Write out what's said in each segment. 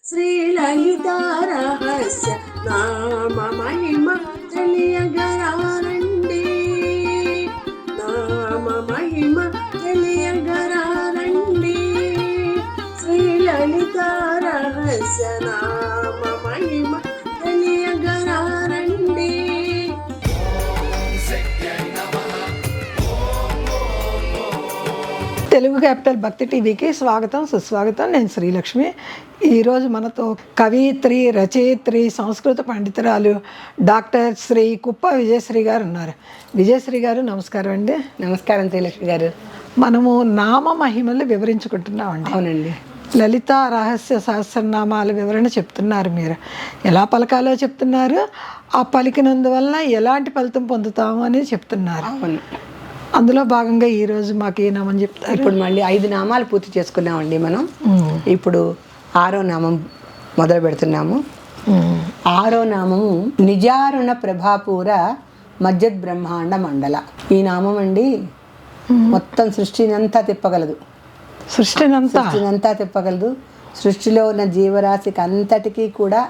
శ్రీలలిత రహస్య నామ మహిమ తెలియగరారండి, నామ మహిమ తెలియగరారండి. శ్రీలలిత రహస్య నామ మహిమ తెలియగరారండి. తెలుగు క్యాపిటల్ భక్తి టీవీకి స్వాగతం, సుస్వాగతం. నేను శ్రీలక్ష్మి. ఈరోజు మనతో కవయిత్రి, రచయిత్రి, సంస్కృత పండితురాలు డాక్టర్ శ్రీ కుప్ప విజయశ్రీ గారు ఉన్నారు. విజయశ్రీ గారు నమస్కారం అండి. నమస్కారం శ్రీలక్ష్మి గారు. మనము నామ మహిమలు వివరించుకుంటున్నామండి. అవునండి. లలిత రహస్య సహస్రనామాల వివరణ చెప్తున్నారు. మీరు ఎలా పలకాలో చెప్తున్నారు, ఆ పలికినందువల్ల ఎలాంటి ఫలితం పొందుతాము అనేది చెప్తున్నారు. అవును. అందులో భాగంగా ఈరోజు మాకు ఏ నామం చెప్తారు? ఇప్పుడు మళ్ళీ 5 నామాలు పూర్తి చేసుకున్నామండి మనం. ఇప్పుడు 6వ నామం మొదలు పెడుతున్నాము. 6వ నామము నిజారుణ ప్రభాపూర మజ్జద్ బ్రహ్మాండ మండల. ఈ నామం అండి మొత్తం సృష్టినంతా తిప్పగలదు. సృష్టినంతా తిప్పగలదు. సృష్టిలో ఉన్న జీవరాశికి అంతటికీ కూడా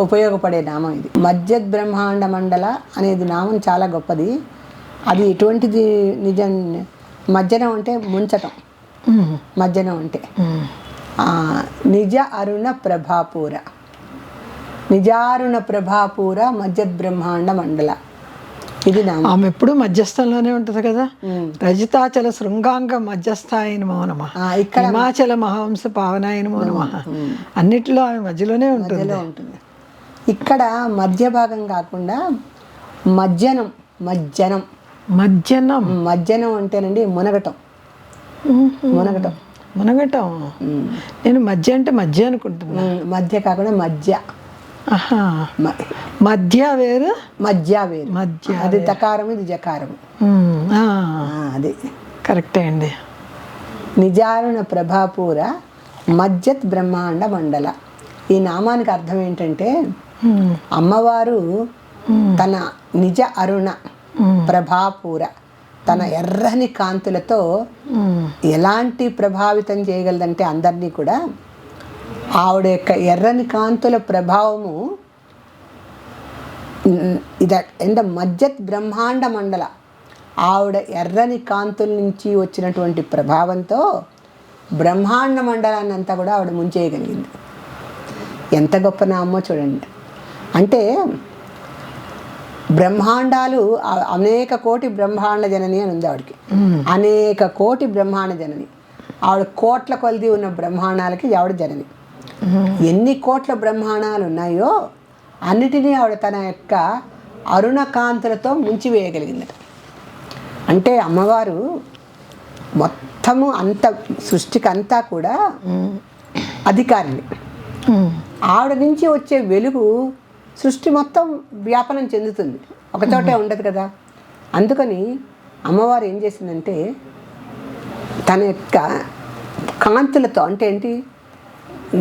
ఉపయోగపడే నామం ఇది. మజ్జద్ బ్రహ్మాండ మండల అనేది నామం చాలా గొప్పది. అది ఎటువంటిది? నిజం మజ్జనం అంటే ముంచటం. మజ్జనం అంటే నిజ అరుణ ప్రభాపూర, నిజారుణ ప్రభాపూర మజ్జద్ బ్రహ్మాండ మండల. ఇది నామం. ఆమె ఎప్పుడు మధ్యస్థంలోనే ఉంటుంది కదా. రజితాచల శృంగాంగ మధ్యస్థాయ నమో నమః, ఇక్కడ హిమాచల మహావంశ పావనాయ నమో నమః. అన్నిటిలో ఆమె మధ్యలోనే ఉంటుంది. ఇక్కడ మధ్య భాగం కాకుండా మజ్జనం. మజ్జనం మజ్జనం మజ్జనం అంటేనండి మునగటం. మునగటం మునగటం. నేను మధ్య అంటే మధ్య అనుకుంటున్నా. మధ్య కాకుండా మధ్య. మధ్య వేరు, మధ్య వేరు. మధ్య అది తకారం, ఇది జకారం. అది కరెక్టే అండి. నిజారుణ ప్రభాపూర మజ్జత్ బ్రహ్మాండ మండల. ఈ నామానికి అర్థం ఏంటంటే అమ్మవారు తన నిజ అరుణ ప్రభాపూర, తన ఎర్రని కాంతులతో ఎలాంటి ప్రభావితం చేయగలదంటే అందరినీ కూడా. ఆవిడ యొక్క ఎర్రని కాంతుల ప్రభావము మజ్జత్ బ్రహ్మాండ మండల. ఆవిడ ఎర్రని కాంతుల నుంచి వచ్చినటువంటి ప్రభావంతో బ్రహ్మాండ మండలాన్ని అంతా కూడా ఆవిడ ముంచేయగలిగింది. ఎంత గొప్ప నామో చూడండి. అంటే బ్రహ్మాండాలు అనేక కోటి బ్రహ్మాండ జనని అని ఉంది ఆవిడకి. అనేక కోటి బ్రహ్మాండ జనని. ఆవిడ కోట్ల కొలది ఉన్న బ్రహ్మాండాలకి ఆవిడ జనని. ఎన్ని కోట్ల బ్రహ్మాండాలు ఉన్నాయో అన్నిటినీ ఆవిడ తన యొక్క అరుణకాంతులతో ముంచివేయగలిగిందట. అంటే అమ్మవారు మొత్తము అంత సృష్టికి అంతా కూడా అధికారిని. ఆవిడ నుంచి వచ్చే వెలుగు సృష్టి మొత్తం వ్యాపనం చెందుతుంది, ఒకచోటే ఉండదు కదా. అందుకని అమ్మవారు ఏం చేసిందంటే తన యొక్క కాంతులతో, అంటే ఏంటి,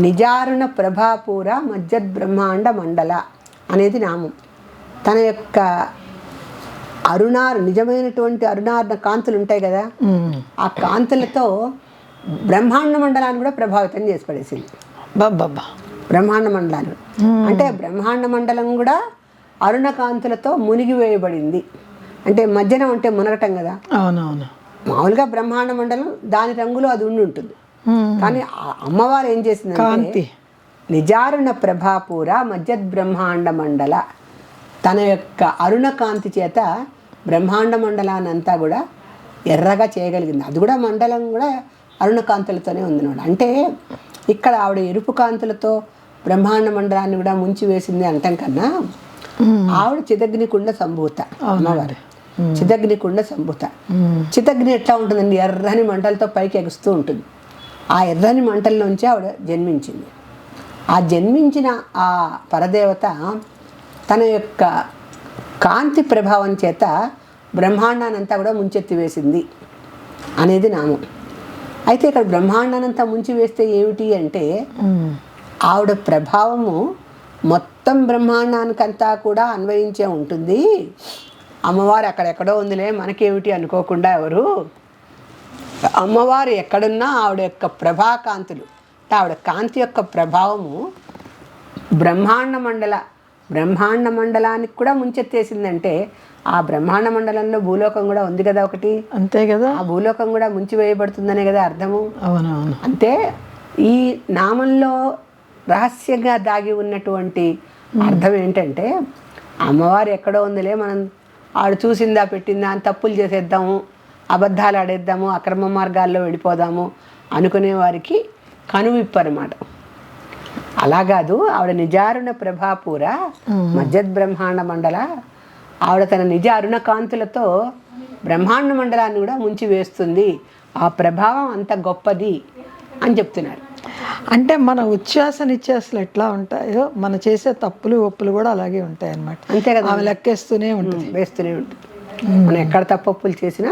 నిజారుణ ప్రభాపూర మజ్జద్ బ్రహ్మాండ మండల అనేది నామం. తన యొక్క నిజమైనటువంటి అరుణార్ణ కాంతులు ఉంటాయి కదా, ఆ కాంతులతో బ్రహ్మాండ మండలాన్ని కూడా ప్రభావితం చేసి పడేసింది. బాబా బ్రహ్మాండ మండలాన్ని అంటే బ్రహ్మాండ మండలం కూడా అరుణకాంతులతో మునిగి వేయబడింది. అంటే మధ్యనం అంటే మునగటం కదా. అవునవును. మామూలుగా బ్రహ్మాండ మండలం దాని రంగులో అది ఉంటుంది. కానీ అమ్మవారు ఏం చేసిందంటే నిజారుణ ప్రభాపూర మజ్జద్ బ్రహ్మాండ మండల, తన యొక్క అరుణకాంతి చేత బ్రహ్మాండ మండలాన్ని అంతా కూడా ఎర్రగా చేయగలిగింది. అది కూడా మండలం కూడా అరుణకాంతులతోనే ఉందన్నమాట. అంటే ఇక్కడ ఆవిడ ఎరుపు కాంతులతో బ్రహ్మాండ మండలాన్ని కూడా ముంచి వేసింది అంటాం కన్నా, ఆవిడ చిదగ్నికుండ సంభూత. అమ్మవారు చిదగ్నికుండ సంభూత. చిదగ్ని ఎట్లా ఉంటుందండి? ఎర్రని మంటలతో పైకి ఎగుస్తూ ఉంటుంది. ఆ ఎర్రని మంటల్లోంచి ఆవిడ జన్మించింది. ఆ జన్మించిన ఆ పరదేవత తన యొక్క కాంతి ప్రభావం చేత బ్రహ్మాండానంతా కూడా ముంచెత్తి వేసింది అనేది నామం. అయితే ఇక్కడ బ్రహ్మాండానంతా ముంచి వేస్తే ఏమిటి అంటే ఆవిడ ప్రభావము మొత్తం బ్రహ్మాండానికంతా కూడా అన్వయించే ఉంటుంది. అమ్మవారు అక్కడెక్కడో ఉందిలే మనకేమిటి అనుకోకుండా ఎవరు, అమ్మవారు ఎక్కడున్నా ఆవిడ యొక్క ప్రభాకాంతులు, ఆవిడ కాంతి యొక్క ప్రభావము బ్రహ్మాండ మండలానికి కూడా ముంచెత్తేసిందంటే ఆ బ్రహ్మాండ మండలంలో భూలోకం కూడా ఉంది కదా ఒకటి, అంతే కదా, ఆ భూలోకం కూడా ముంచి వేయబడుతుందనే కదా అర్థము. అవునవును. అంటే ఈ నామంలో రహస్యంగా దాగి ఉన్నటువంటి అర్థం ఏంటంటే అమ్మవారు ఎక్కడో ఉందిలే, మనం ఆవిడ చూసిందా పెట్టిందా అని తప్పులు చేసేద్దాము, అబద్ధాలు ఆడేద్దాము, అక్రమ మార్గాల్లో వెళ్ళిపోదాము అనుకునే వారికి కనువిప్పు అనమాట. అలా కాదు, ఆవిడ నిజారుణ ప్రభాపూర మజ్జద్ బ్రహ్మాండ మండల, ఆవిడ తన నిజ అరుణ కాంతులతో బ్రహ్మాండ మండలాన్ని కూడా ముంచి వేస్తుంది, ఆ ప్రభావం అంత గొప్పది అని చెప్తున్నారు. అంటే మన ఉచ్ఛ్వాస నిశ్వాసలు ఎట్లా ఉంటాయో మన చేసే తప్పులు ఒప్పులు కూడా అలాగే ఉంటాయి అన్నమాట. అంతే కదా, ఆమె లెక్కేస్తూనే ఉంటుంది, వేస్తూనే ఉంటుంది. మనం ఎక్కడ తప్పులు చేసినా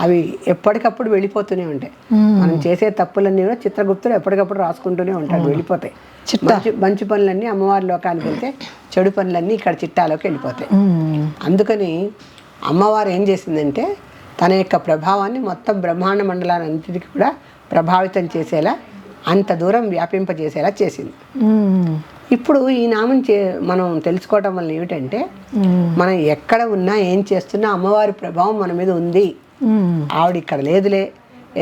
అవి ఎప్పటికప్పుడు వెళ్ళిపోతూనే ఉంటాయి. మనం చేసే తప్పులన్నీ కూడా చిత్రగుప్తుడు ఎప్పటికప్పుడు రాసుకుంటూనే ఉంటాడు, వెళ్ళిపోతాయి. మంచి పనులన్నీ అమ్మవారి లోకానికి వెళ్తే చెడు పనులన్నీ ఇక్కడ చిట్టాలోకి వెళ్ళిపోతాయి. అందుకని అమ్మవారు ఏం చేసిందంటే తన యొక్క ప్రభావాన్ని మొత్తం బ్రహ్మాండ మండలాన్నింటికి కూడా ప్రభావితం చేసేలా, అంత దూరం వ్యాపింపజేసేలా చేసింది. ఇప్పుడు ఈ నామం మనం తెలుసుకోవటం వల్ల ఏమిటంటే మనం ఎక్కడ ఉన్నా ఏం చేస్తున్నా అమ్మవారి ప్రభావం మన మీద ఉంది. ఆవిడ ఇక్కడ లేదులే,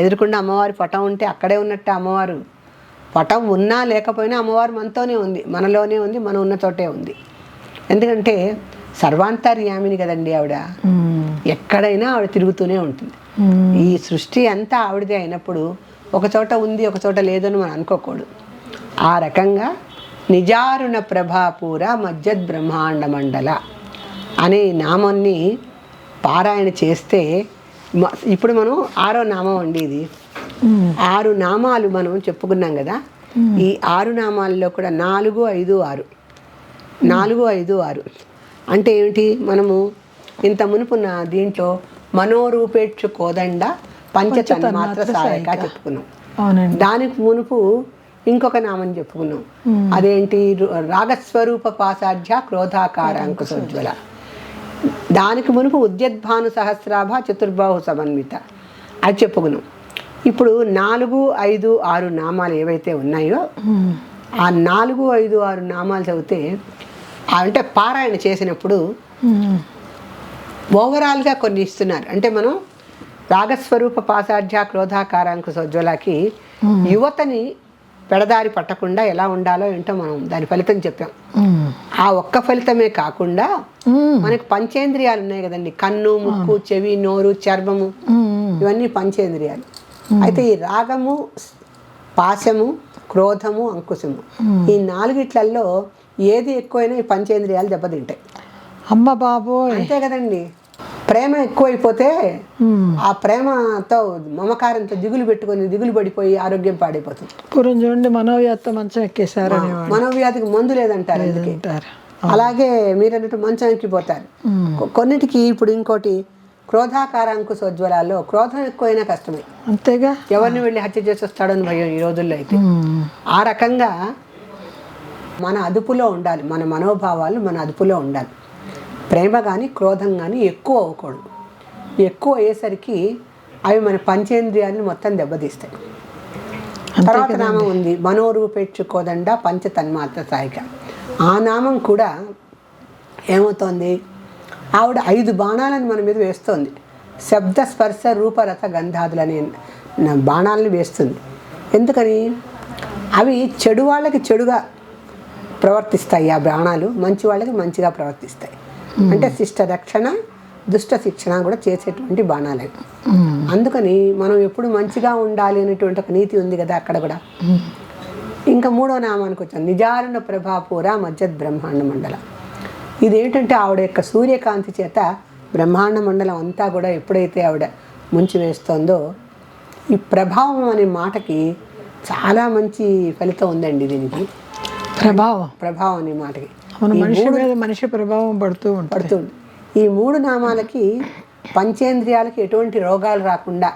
ఎదురుకుండా అమ్మవారి పటం ఉంటే అక్కడే ఉన్నట్టు, అమ్మవారు పటం ఉన్నా లేకపోయినా అమ్మవారు మనతోనే ఉంది, మనలోనే ఉంది, మనం ఉన్న చోటే ఉంది. ఎందుకంటే సర్వాంతర్యామిని కదండి ఆవిడ, ఎక్కడైనా ఆవిడ తిరుగుతూనే ఉంటుంది. ఈ సృష్టి అంతా ఆవిడదే అయినప్పుడు ఒక చోట ఉంది ఒక చోట లేదని మనం అనుకోకూడదు. ఆ రకంగా నిజారుణ ప్రభాపూర మజ్జద్ బ్రహ్మాండ మండల అనే నామాన్ని పారాయణ చేస్తే, ఇప్పుడు మనం 6వ నామం అండి ఇది. 6 నామాలు మనం చెప్పుకున్నాం కదా. ఈ 6 నామాల్లో కూడా 4, 5, 6 4, 5, 6 అంటే ఏమిటి? మనము ఇంత మునుపున్న దీంట్లో మనోరూపేక్షు కోదండ పంచతన్మాత్ర సాయక చెప్పుకున్నాం. దానికి మునుపు ఇంకొక నామం చెప్పుకున్నాం, అదేంటి? రాగస్వరూప పాసాఢ్య క్రోధాకార అంకుశోజ్వల. దానికి మునుపు ఉద్యద్భాను సహస్రాభ చతుర్బాహు సమన్విత అది చెప్పుకున్నాం. ఇప్పుడు 4, 5, 6 నామాలు ఏవైతే ఉన్నాయో ఆ 4, 5, 6 నామాలు చదివితే, అంటే పారాయణ చేసినప్పుడు ఓవరాల్గా కొన్ని ఇస్తున్నారు. అంటే మనం రాగస్వరూప పాసాఢ్య క్రోధాకారాంకు సోజ్వలకి యువతని పెడదారి పట్టకుండా ఎలా ఉండాలో ఏంటో మనం దాని ఫలితం చెప్పాం. ఆ ఒక్క ఫలితమే కాకుండా మనకి పంచేంద్రియాలు ఉన్నాయి కదండి, కన్ను, ముక్కు, చెవి, నోరు, చర్మము, ఇవన్నీ పంచేంద్రియాలు. అయితే ఈ రాగము, పాశము, క్రోధము, అంకుశము, ఈ 4 ఏది ఎక్కువైనా ఈ పంచేంద్రియాలు దెబ్బతింటాయి. అమ్మ బాబోయ్, అంతే కదండి. ప్రేమ ఎక్కువైపోతే ఆ ప్రేమతో మమకారంతో దిగులు పడిపోయి ఆరోగ్యం పాడైపోతుంది. పూర్వం చూడండి మనోవ్యాధితో మంచం ఎక్కేసారు, మనోవ్యాధికి మందు లేదంటారు. అలాగే మీరు అన్నట్టు మంచం ఎక్కిపోతారు. కొన్నిటికి ఇప్పుడు ఇంకోటి క్రోధాకారాంకుశోజ్వలాల్లో క్రోధం ఎక్కువైనా కష్టమే, అంతేగా. ఎవరిని వెళ్ళి హత్య చేసి వస్తాడని భయం ఈ రోజుల్లో. అయితే ఆ రకంగా మన అదుపులో ఉండాలి, మన మనోభావాలు మన అదుపులో ఉండాలి. ప్రేమ కానీ క్రోధం కానీ ఎక్కువ అవ్వకూడదు. ఎక్కువ అయ్యేసరికి అవి మన పంచేంద్రియాలను మొత్తం దెబ్బతీస్తాయి. తర్వాత నామం ఉంది మనోరూపేక్షు కోదండ పంచ తన్మాత్ర సాయిక. ఆ నామం కూడా ఏమవుతోంది, ఆవిడ 5 బాణాలను మన మీద వేస్తోంది. శబ్ద స్పర్శ రూపరస గంధాదులనే బాణాలను వేస్తుంది. ఎందుకని? అవి చెడు వాళ్ళకి చెడుగా ప్రవర్తిస్తాయి ఆ బాణాలు, మంచి వాళ్ళకి మంచిగా ప్రవర్తిస్తాయి. అంటే శిష్ట రక్షణ దుష్ట శిక్షణ కూడా చేసేటువంటి బాణాలే. అందుకని మనం ఎప్పుడు మంచిగా ఉండాలి అనేటువంటి ఒక నీతి ఉంది కదా అక్కడ కూడా. ఇంకా 3వ నామానికి వచ్చాం, నిజారుణ ప్రభాపూర మజ్జద్ బ్రహ్మాండ మండల. ఇదేంటంటే ఆవిడ యొక్క సూర్యకాంతి చేత బ్రహ్మాండ మండలం అంతా కూడా ఎప్పుడైతే ఆవిడ ముంచి వేస్తోందో, ఈ ప్రభావం అనే మాటకి చాలా మంచి ఫలితం ఉందండి. దీనికి ప్రభావం అనే మాటకి మనిషి ప్రభావం పడుతుంది. ఈ 3 నామాలకి పంచేంద్రియాలకి ఎటువంటి రోగాలు రాకుండా,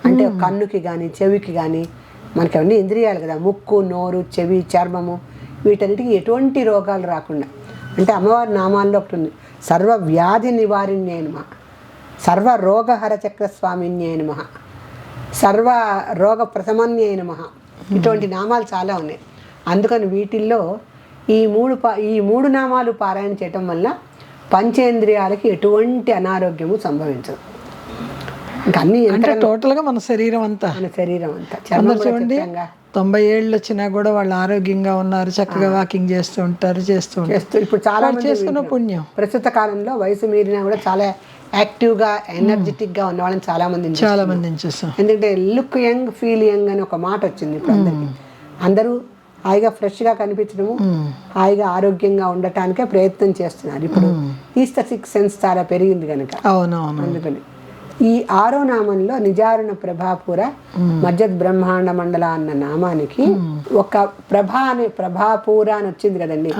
అంటే కన్నుకి కానీ చెవికి కానీ, మనకి అవన్నీ ఇంద్రియాలు కదా, ముక్కు, నోరు, చెవి, చర్మము, వీటన్నిటికీ ఎటువంటి రోగాలు రాకుండా. అంటే అమ్మవారి నామాల్లో ఒకటి ఉంది, సర్వ వ్యాధి నివారిణ్యే నమః, సర్వ రోగహర చక్ర స్వామిన్యే నమః, సర్వ రోగ ప్రథమన్యే నమః ఇటువంటి నామాలు చాలా ఉన్నాయి. అందుకని వీటిల్లో ఈ మూడు నామాలు పారాయణ చేయటం వల్ల పంచేంద్రియాలకి ఎటువంటి అనారోగ్యము సంభవించదు. ఇంకా అన్ని అంటే టోటల్గా మన శరీరం అంతా చర్మం చూడండి 90 ఏళ్ళు వచ్చినా కూడా వాళ్ళు ఆరోగ్యంగా ఉన్నారు, చక్కగా వాకింగ్ చేస్తూ ఉంటారు, చేస్తూ ఇప్పుడు చాలా చేసుకున్న పుణ్యం. ప్రస్తుత కాలంలో వయసు మీరినా కూడా చాలా యాక్టివ్గా ఎనర్జెటిక్గా ఉన్న వాళ్ళని చాలా మందిని చూస్తాం. ఎందుకంటే లుక్ యంగ్ ఫీల్ యంగ్ అని ఒక మాట వచ్చింది. ఇప్పుడు అందరూ హాయిగా ఫ్రెష్గా కనిపించడము, హాయిగా ఆరోగ్యంగా ఉండటానికే ప్రయత్నం చేస్తున్నారు. ఇప్పుడు ఈస్థెటిక్ సెన్స్ చాలా పెరిగింది కనుక. అవునవును. అందుకని ఈ 6వ నామంలో నిజారుణ ప్రభాపుర మజ్జద్ బ్రహ్మాండ మండల అన్న నామానికి ఒక ప్రభాపూర అని వచ్చింది కదండి.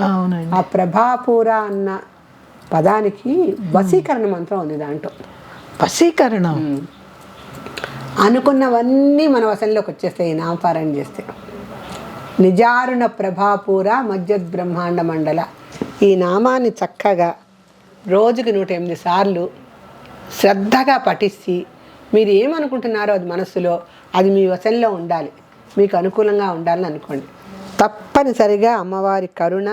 ఆ ప్రభాపూర అన్న పదానికి వశీకరణ మంత్రం ఉంది. దాంట్లో వశీకరణం అనుకున్నవన్నీ మన వశంలోకి వచ్చేస్తాయి ఈ నామపారాయణ చేస్తే. నిజారుణ ప్రభాపూర మజ్జద్ బ్రహ్మాండ మండల ఈ నామాన్ని చక్కగా రోజుకి 108 సార్లు శ్రద్ధగా పఠించి మీరు ఏమనుకుంటున్నారో అది మనస్సులో అది మీ వశంలో ఉండాలి, మీకు అనుకూలంగా ఉండాలని అనుకోండి. తప్పనిసరిగా అమ్మవారి కరుణ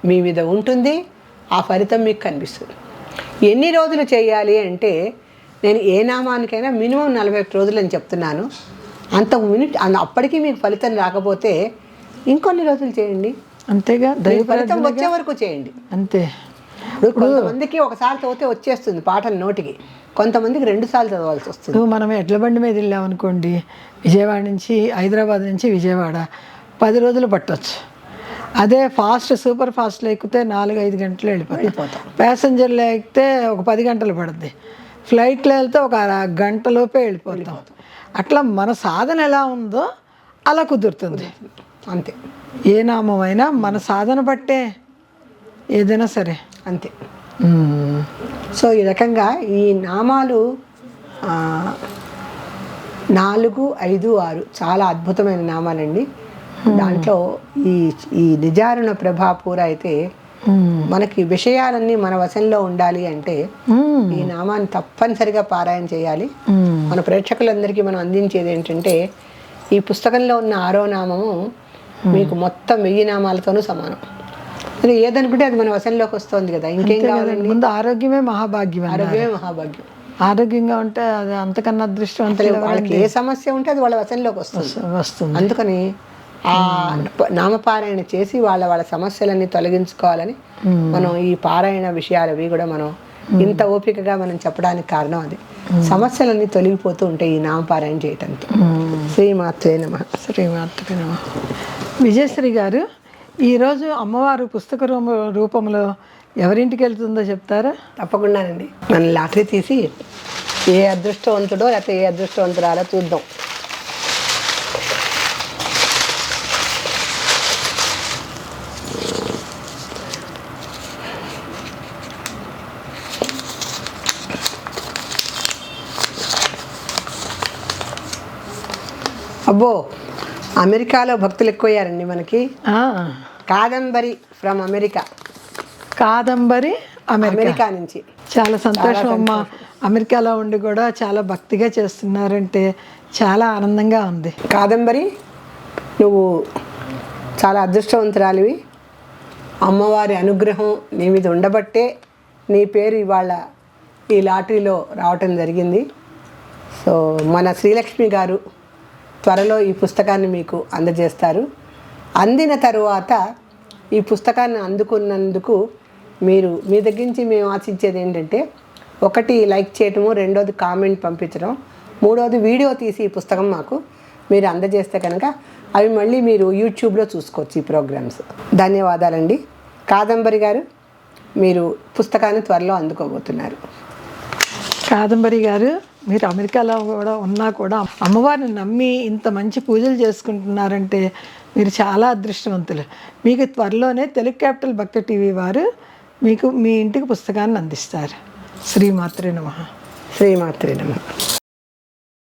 మీ మీద ఉంటుంది, ఆ ఫలితం మీకు కనిపిస్తుంది. ఎన్ని రోజులు చేయాలి అంటే నేను ఏ నామానికైనా మినిమం 41 రోజులు అని చెప్తున్నాను. అప్పటికీ మీకు ఫలితం రాకపోతే ఇంకొన్ని రోజులు చేయండి, అంతేగా. ఫలితం వచ్చే వరకు చేయండి అంతే. కొంతమందికి ఒకసారి చదివితే వచ్చేస్తుంది పాటలు నోటికి, కొంతమందికి 2 సార్లు చదవాల్సి వస్తుంది. మనం ఎడ్ల బండి మీద వెళ్ళామనుకోండి, విజయవాడ నుంచి హైదరాబాద్ నుంచి విజయవాడ 10 రోజులు పట్టవచ్చు. అదే సూపర్ ఫాస్ట్లో ఎక్కితే 4-5 గంటలు వెళ్ళిపోతాం. ప్యాసింజర్లో ఎక్కితే ఒక 10 గంటలు పడుద్ది. ఫ్లైట్లో వెళ్తే ఒక గంటలోపే వెళ్ళిపోతాం. అట్లా మన సాధన ఎలా ఉందో అలా కుదురుతుంది అంతే. ఏ నామమైనా మన సాధన బట్టే ఏదైనా సరే అంతే. సో ఈ రకంగా ఈ నామాలు 4, 5, 6 చాలా అద్భుతమైన నామాలండి. దాంట్లో ఈ నిజారుణ ప్రభాపూర అయితే మనకి విషయాలన్నీ మన వశంలో ఉండాలి అంటే ఈ నామాన్ని తప్పనిసరిగా పారాయణ చేయాలి. మన ప్రేక్షకులందరికీ మనం అందించేది ఏంటంటే ఈ పుస్తకంలో ఉన్న 6వ నామము మీకు మొత్తం 1000 నామాలతోనూ సమానం. అది ఏదనుకుంటే అది మన వశంలోకి వస్తుంది కదా, ఇంకేం కావాలండి. ముందు ఆరోగ్యమే మహాభాగ్యం. ఆరోగ్యంగా ఉంటే అది అంతకన్నా అదృష్టవంతులు. వాళ్ళకి ఏ సమస్య ఉంటే అది వాళ్ళ వశంలోకి వస్తుంది. అందుకని ఆ నామపారాయణ చేసి వాళ్ళ సమస్యలన్నీ తొలగించుకోవాలని మనం ఈ పారాయణ విషయాలు అవి కూడా మనం ఇంత ఓపికగా మనం చెప్పడానికి కారణం అది. సమస్యలన్నీ తొలగిపోతూ ఉంటాయి ఈ నామపారాయణ చేయటంతో. శ్రీమాత్రే నమః. శ్రీమాత్రే నమః. విజయశ్రీ గారు, ఈరోజు అమ్మవారు పుస్తక రూపంలో ఎవరింటికి వెళ్తుందో చెప్తారా? తప్పకుండానండి. మన లాటరీ తీసి ఏ అదృష్టవంతుడో లేకపోతే ఏ అదృష్టవంతురాలో చూద్దాం. అబ్బో, అమెరికాలో భక్తులు ఎక్కువయ్యారండి మనకి. Kadambari from America. Kadambari America నుంచి. చాలా సంతోషం అమ్మా. అమెరికాలో ఉండి కూడా చాలా భక్తిగా చేస్తున్నారంటే చాలా ఆనందంగా ఉంది. కాదంబరి, నువ్వు చాలా అదృష్టవంతురాలివి. అమ్మవారి అనుగ్రహం నీ మీద ఉండబట్టే నీ పేరు ఇవాళ ఈ లాటరీలో రావటం జరిగింది. సో మన శ్రీలక్ష్మి గారు త్వరలో ఈ పుస్తకాన్ని మీకు అందజేస్తారు. అందిన తరువాత ఈ పుస్తకాన్ని అందుకున్నందుకు మీ దగ్గర నుంచి మేము ఆశించేది ఏంటంటే, 1 లైక్ చేయటము, 2వది కామెంట్ పంపించడం, 3వది వీడియో తీసి ఈ పుస్తకం మాకు మీరు అందజేస్తే కనుక అవి మళ్ళీ మీరు యూట్యూబ్లో చూసుకోవచ్చు ఈ ప్రోగ్రామ్స్. ధన్యవాదాలండి. కాదంబరి గారు, మీరు పుస్తకాన్ని త్వరలో అందుకోబోతున్నారు. కాదంబరి గారు, మీరు అమెరికాలో కూడా ఉన్నా కూడా అమ్మవారిని నమ్మి ఇంత మంచి పూజలు చేసుకుంటున్నారంటే మీరు చాలా అదృష్టవంతులు. మీకు త్వరలోనే తెలుగు క్యాపిటల్ భక్తి టీవీ వారు మీకు మీ ఇంటికి పుస్తకాన్ని అందిస్తారు. శ్రీమాత్రే నమః. శ్రీమాత్రే నమః.